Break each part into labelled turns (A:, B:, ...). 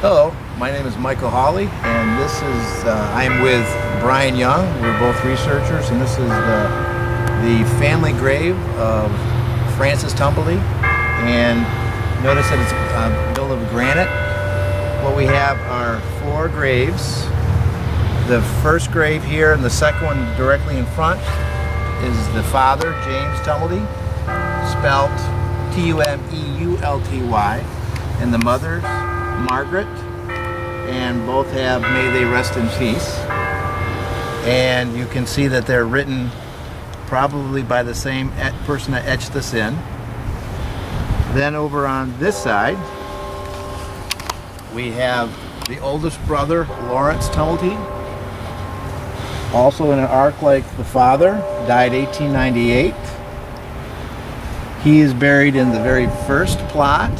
A: Hello, my name is Michael Hawley, and this is I'm with Brian Young. We're both researchers, and this is the family grave of Francis Tumblety. And notice that it's built of granite. What we have are 4 graves. The first grave here and the second one directly in front is the father, James Tumblety, spelled T-U-M-E-U-L-T-Y, and the mother's Margaret, and both have "May they rest in peace." And you can see that they're written probably by the same person that etched this in. Then over on this side we have the oldest brother, Lawrence Tumblety, also in an arc like the father, died 1898. He is buried in the very first plot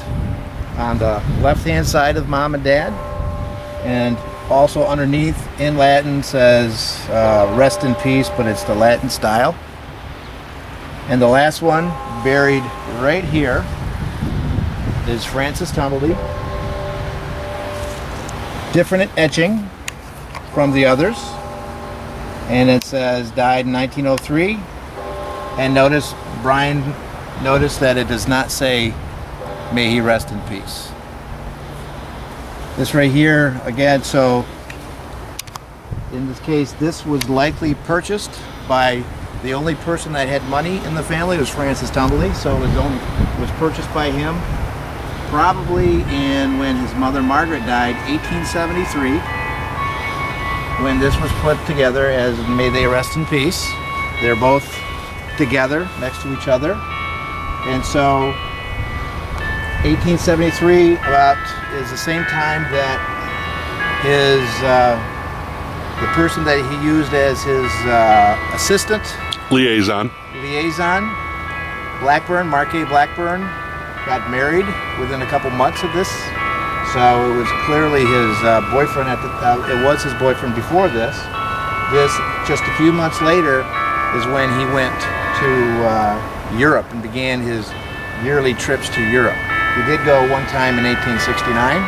A: on the left-hand side of Mom and Dad, and also underneath in Latin says rest in peace, but it's the Latin style. And the last one buried right here is Francis Tumblety. Different etching from the others, and it says died in 1903. And notice, Brian, notice that it does not say "May he rest in peace." This right here, again, so in this case, this was likely purchased by the only person that had money in the family was Francis Tumblety, so it was purchased by him probably when his mother Margaret died, 1873, when this was put together as "May they rest in peace." They're both together next to each other, and so 1873 about is the same time that the person that he used as his assistant
B: liaison,
A: Mark A. Blackburn, got married within a couple months of this. So it was clearly his boyfriend it was his boyfriend before this. This, just a few months later, is when he went to Europe and began his yearly trips to Europe. He did go one time in 1869,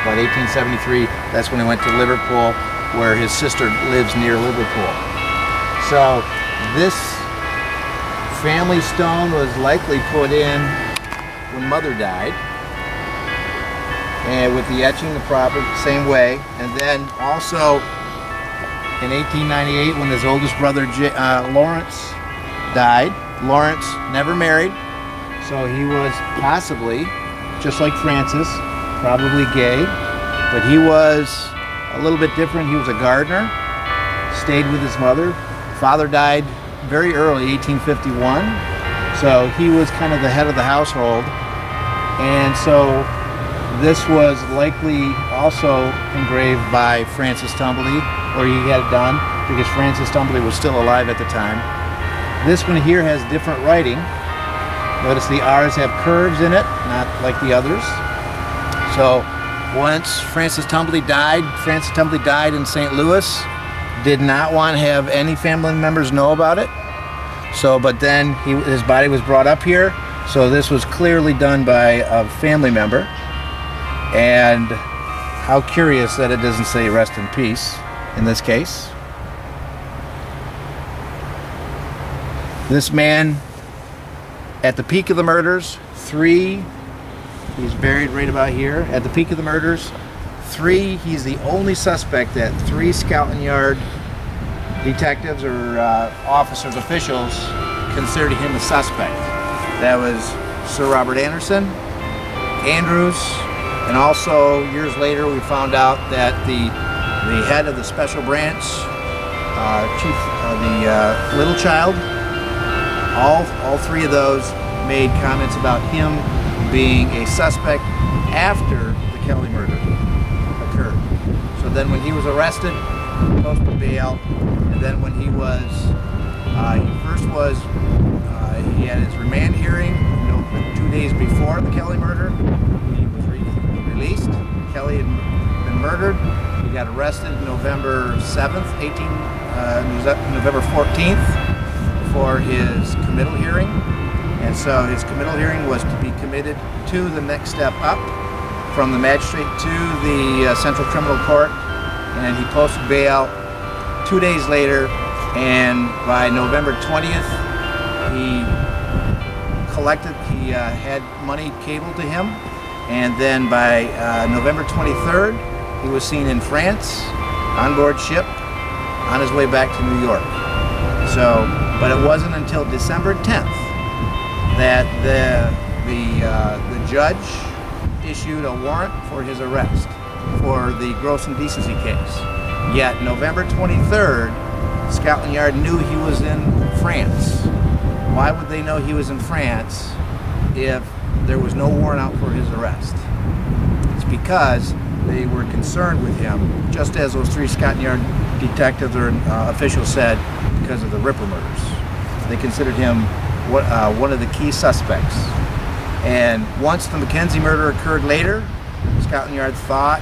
A: but 1873, that's when he went to Liverpool, where his sister lives near Liverpool. So this family stone was likely put in when Mother died, and with the etching the proper same way. And then also in 1898, when his oldest brother Lawrence died. Lawrence never married, so he was possibly, just like Francis, probably gay, but he was a little bit different. He was a gardener, stayed with his mother. Father died very early, 1851, so he was kind of the head of the household. And so this was likely also engraved by Francis Tumblety, or he had it done, because Francis Tumblety was still alive at the time. This one here has different writing. Notice the R's have curves in it, not like the others. So once Francis Tumblety died in St. Louis, did not want to have any family members know about it. So, but then his body was brought up here, so this was clearly done by a family member. And how curious that it doesn't say "rest in peace" in this case. This man, at the peak of the murders, he's buried right about here. At the peak of the murders, he's the only suspect that 3 Scotland Yard detectives or officers, officials, considered him a suspect. That was Sir Robert Anderson, Andrews, and also years later we found out that the head of the special branch, Chief the Little Child, all 3 of those made comments about him being a suspect after the Kelly murder occurred. So then when he was arrested, posted bail, and then when he he had his remand hearing 2 days before the Kelly murder. He was released. Kelly had been murdered. He got arrested November 7th, November 14th for his committal hearing. And so his committal hearing was to be committed to the next step up, from the magistrate to the Central Criminal Court, and he posted bail 2 days later, and by November 20th he had money cabled to him, and then by November 23rd he was seen in France on board ship on his way back to New York. So, but it wasn't until December 10th that the judge issued a warrant for his arrest for the gross indecency case. Yet November 23rd, Scotland Yard knew he was in France. Why would they know he was in France if there was no warrant out for his arrest? It's because they were concerned with him, just as those 3 Scotland Yard detectives or officials said, because of the Ripper murders. They considered him one of the key suspects. And once the Mackenzie murder occurred later, Scotland Yard thought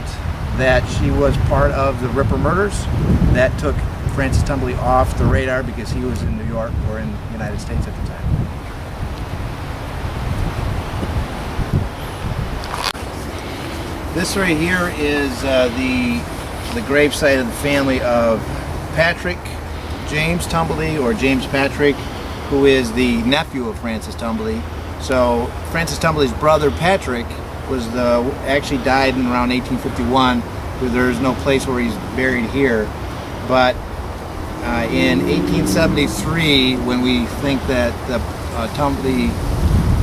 A: that she was part of the Ripper murders. That took Francis Tumblety off the radar because he was in New York or in the United States at the time. This right here is the gravesite of the family of Patrick James Tumblety, or James Patrick, who is the nephew of Francis Tumblety. So Francis Tumblety's brother Patrick actually died in around 1851. There's no place where he's buried here, but in 1873, when we think that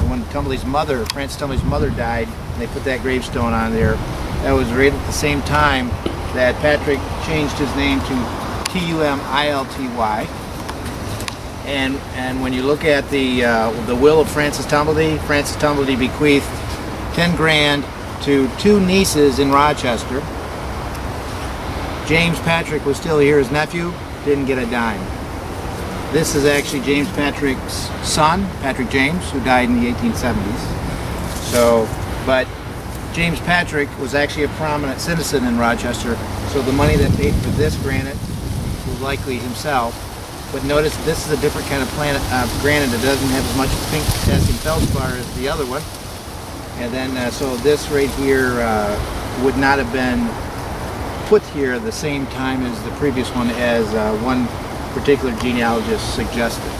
A: when Tumblety's mother, Francis Tumblety's mother, died, they put that gravestone on there. That was right at the same time that Patrick changed his name to Tumilty. And when you look at the will of Francis Tumblety bequeathed 10 grand to 2 nieces in Rochester. James Patrick was still here, his nephew, didn't get a dime. This is actually James Patrick's son, Patrick James, who died in the 1870s. So, but James Patrick was actually a prominent citizen in Rochester, so the money that paid for this granite was likely himself. But notice this is a different kind of granite. It doesn't have as much pink potassium feldspar as the other one. And then, so this right here would not have been put here at the same time as the previous one, as one particular genealogist suggested.